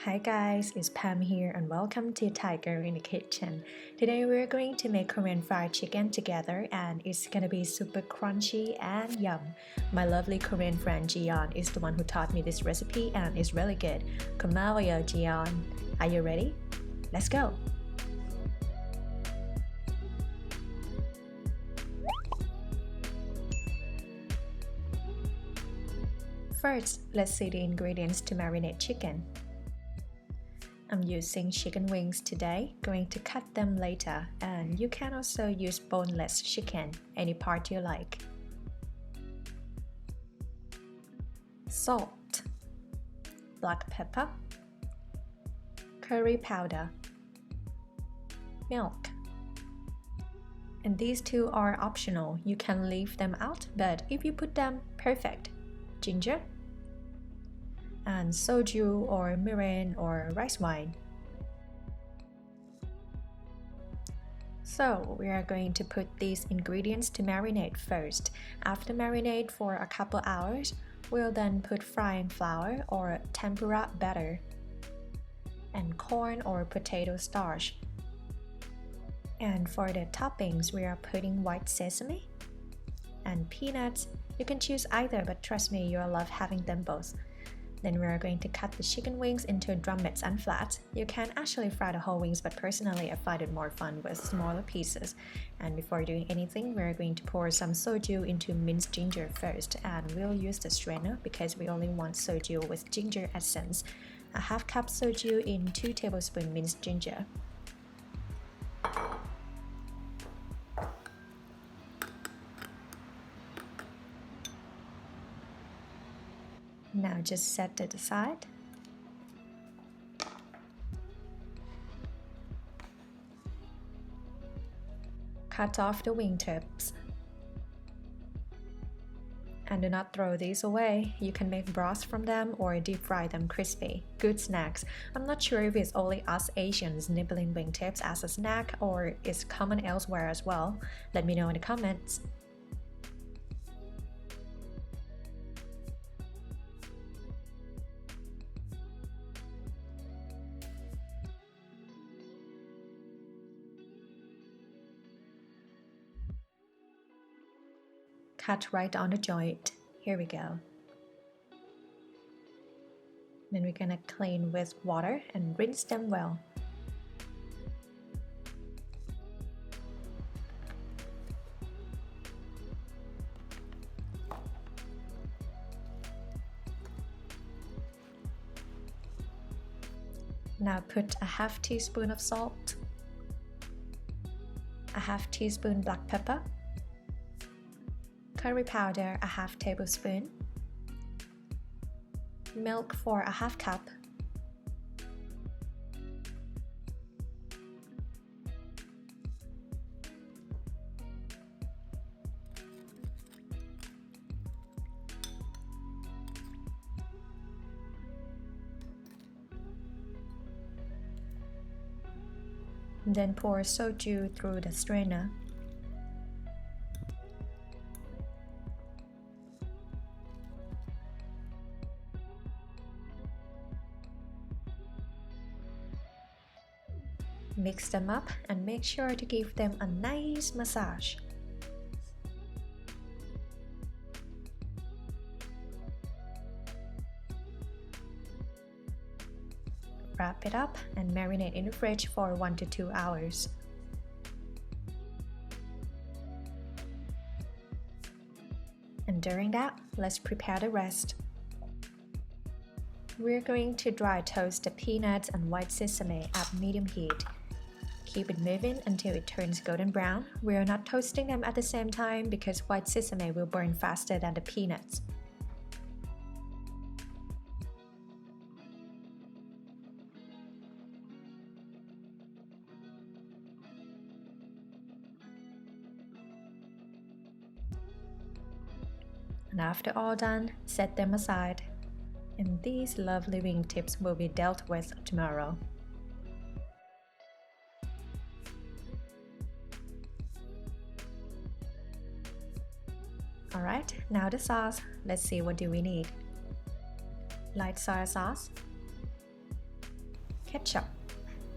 Hi guys, it's Pam here and welcome to Thai Girl in the Kitchen. Today we're going to make Korean fried chicken together and it's gonna be super crunchy and yum. My lovely Korean friend Jiyeon is the one who taught me this recipe and it's really good. 고마워요, Jiyeon. Are you ready? Let's go! First, let's see the ingredients to marinate chicken. I'm using chicken wings today, going to cut them later, and you can also use boneless chicken, any part you like. Salt, black pepper, curry powder, milk. And these two are optional, you can leave them out, but if you put them, perfect. Ginger, and soju or mirin or rice wine. So we are going to put these ingredients to marinate first. After marinate for a couple hours, we'll then put frying flour or tempura batter and corn or potato starch. And for the toppings, we are putting white sesame and peanuts. You can choose either, but trust me, you'll love having them both. Then we are going to cut the chicken wings into drumettes and flats. You can actually fry the whole wings, but personally I find it more fun with smaller pieces. And before doing anything, we're going to pour some soju into minced ginger first, and we'll use the strainer because we only want soju with ginger essence. A half cup soju in 2 tablespoons minced ginger. Now just set it aside. Cut off the wingtips. And do not throw these away. You can make broth from them or deep fry them crispy. Good snacks. I'm not sure if it's only us Asians nibbling wingtips as a snack or it's common elsewhere as well. Let me know in the comments. Cut right on the joint. Here we go. Then we're gonna clean with water and rinse them well. Now put a half teaspoon of salt, a half teaspoon black pepper, curry powder a half tablespoon, milk for a half cup, then pour soju through the strainer. Mix them up and make sure to give them a nice massage. Wrap it up and marinate in the fridge for 1 to 2 hours. And during that, let's prepare the rest. We're going to dry toast the peanuts and white sesame at medium heat. Keep it moving until it turns golden brown. We are not toasting them at the same time because white sesame will burn faster than the peanuts. And after all done, set them aside. And these lovely wingtips will be dealt with tomorrow. Alright, now the sauce. Let's see what do we need. Light soy sauce, Ketchup.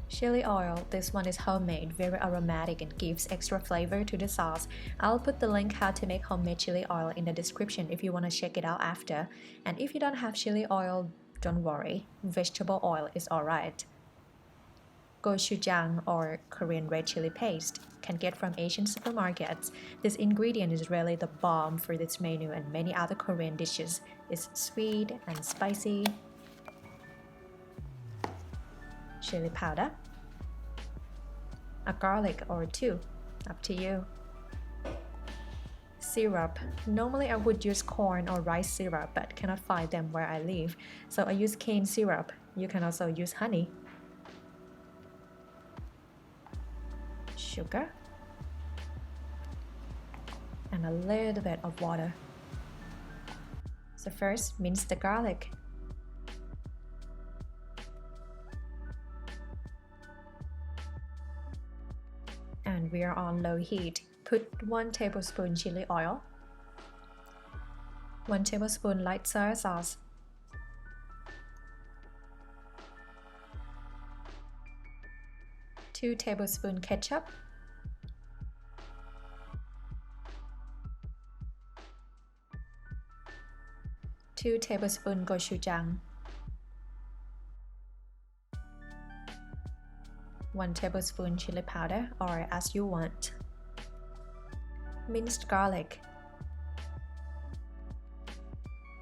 Chili oil, this one is homemade, very aromatic and gives extra flavor to the sauce. I'll put the link how to make homemade chili oil in the description if you want to check it out after. And if you don't have chili oil, don't worry, vegetable oil is alright. Gochujang or Korean red chili paste can get from Asian supermarkets. This ingredient is really the bomb for this menu and many other Korean dishes. It's sweet and spicy. Chili powder, a garlic or two, up to you. Syrup. Normally I would use corn or rice syrup but cannot find them where I live, so I use cane syrup. You can also use honey. Sugar and a little bit of water. So first, mince the garlic. And we are on low heat. Put 1 tablespoon chili oil, 1 tablespoon light soy sauce, 2 tablespoon ketchup, 2 tablespoon gochujang, 1 tablespoon chili powder or as you want. Minced garlic.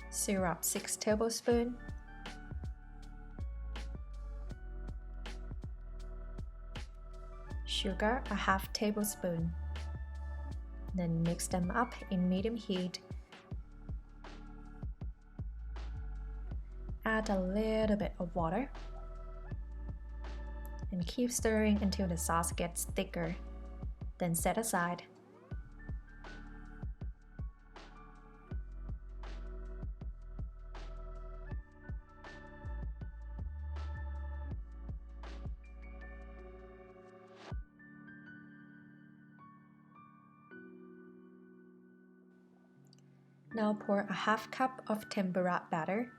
Syrup 6 tablespoons. Sugar a half tablespoon. Then mix them up in medium heat. Add a little bit of water. And keep stirring until the sauce gets thicker. Then set aside. Now pour a half cup of tempura batter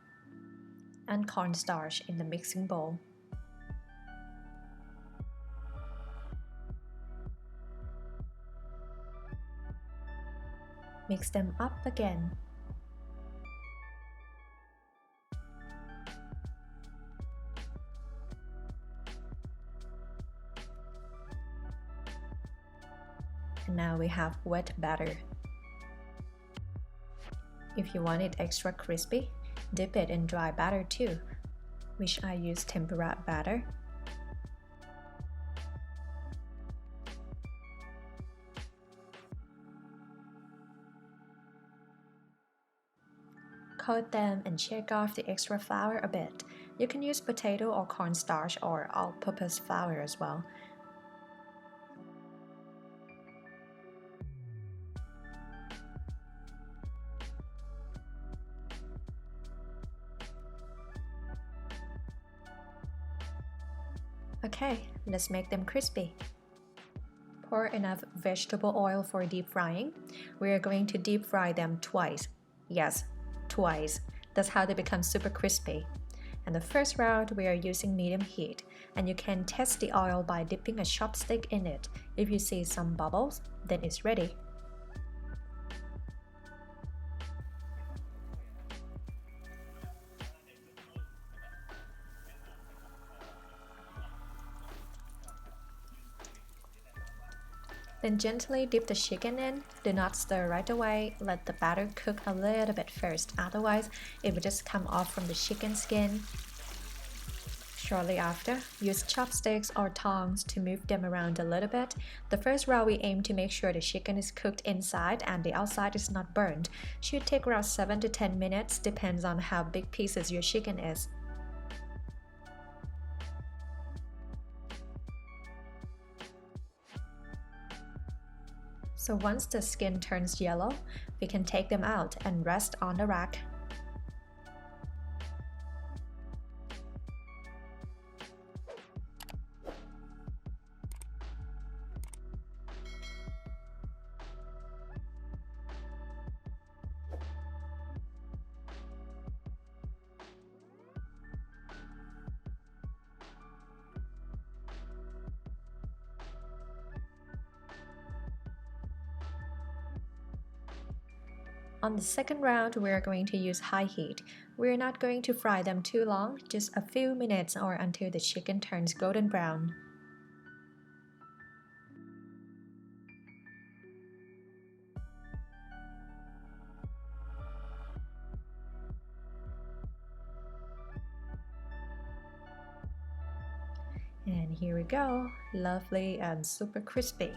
and cornstarch in the mixing bowl. Mix them up again. And now we have wet batter. If you want it extra crispy, dip it in dry batter too, which I use tempura batter. Coat them and shake off the extra flour a bit. You can use potato or cornstarch or all-purpose flour as well. Okay, let's make them crispy. Pour enough vegetable oil for deep frying. We are going to deep fry them twice. Yes, twice. That's how they become super crispy. And the first round we are using medium heat, and you can test the oil by dipping a chopstick in it. If you see some bubbles, then it's ready. Then gently dip the chicken in. Do not stir right away. Let the batter cook a little bit first, otherwise it will just come off from the chicken skin. Shortly after, use chopsticks or tongs to move them around a little bit. The first round we aim to make sure the chicken is cooked inside and the outside is not burned. Should take around 7 to 10 minutes, depends on how big pieces your chicken is. So once the skin turns yellow, we can take them out and rest on the rack. On the second round, we're going to use high heat. We're not going to fry them too long, just a few minutes or until the chicken turns golden brown. And here we go, lovely and super crispy.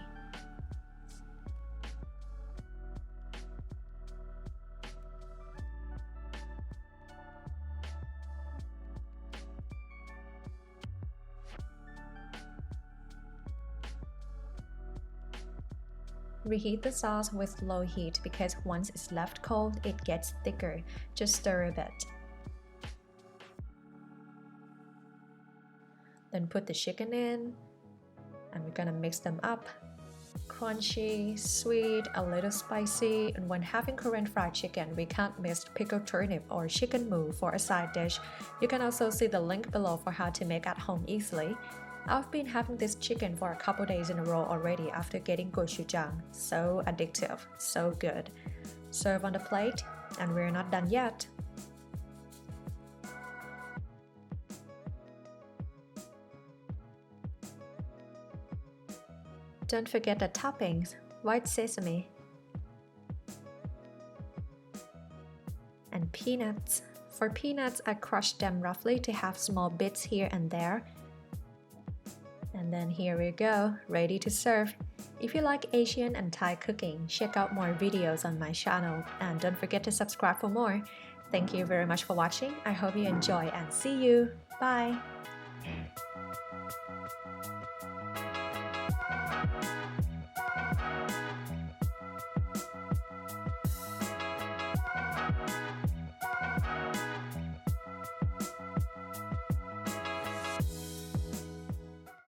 Reheat the sauce with low heat because once it's left cold, it gets thicker. Just stir a bit. Then put the chicken in, and we're gonna mix them up. Crunchy, sweet, a little spicy, and when having Korean fried chicken, we can't miss pickled turnip or chicken mou for a side dish. You can also see the link below for how to make at home easily. I've been having this chicken for a couple days in a row already after getting gochujang. So addictive, so good. Serve on the plate, and we're not done yet. Don't forget the toppings, white sesame and peanuts. For peanuts, I crushed them roughly to have small bits here and there. And then here we go, ready to serve. If you like Asian and Thai cooking, check out more videos on my channel and don't forget to subscribe for more. Thank you very much for watching. I hope you enjoy and see you. Bye!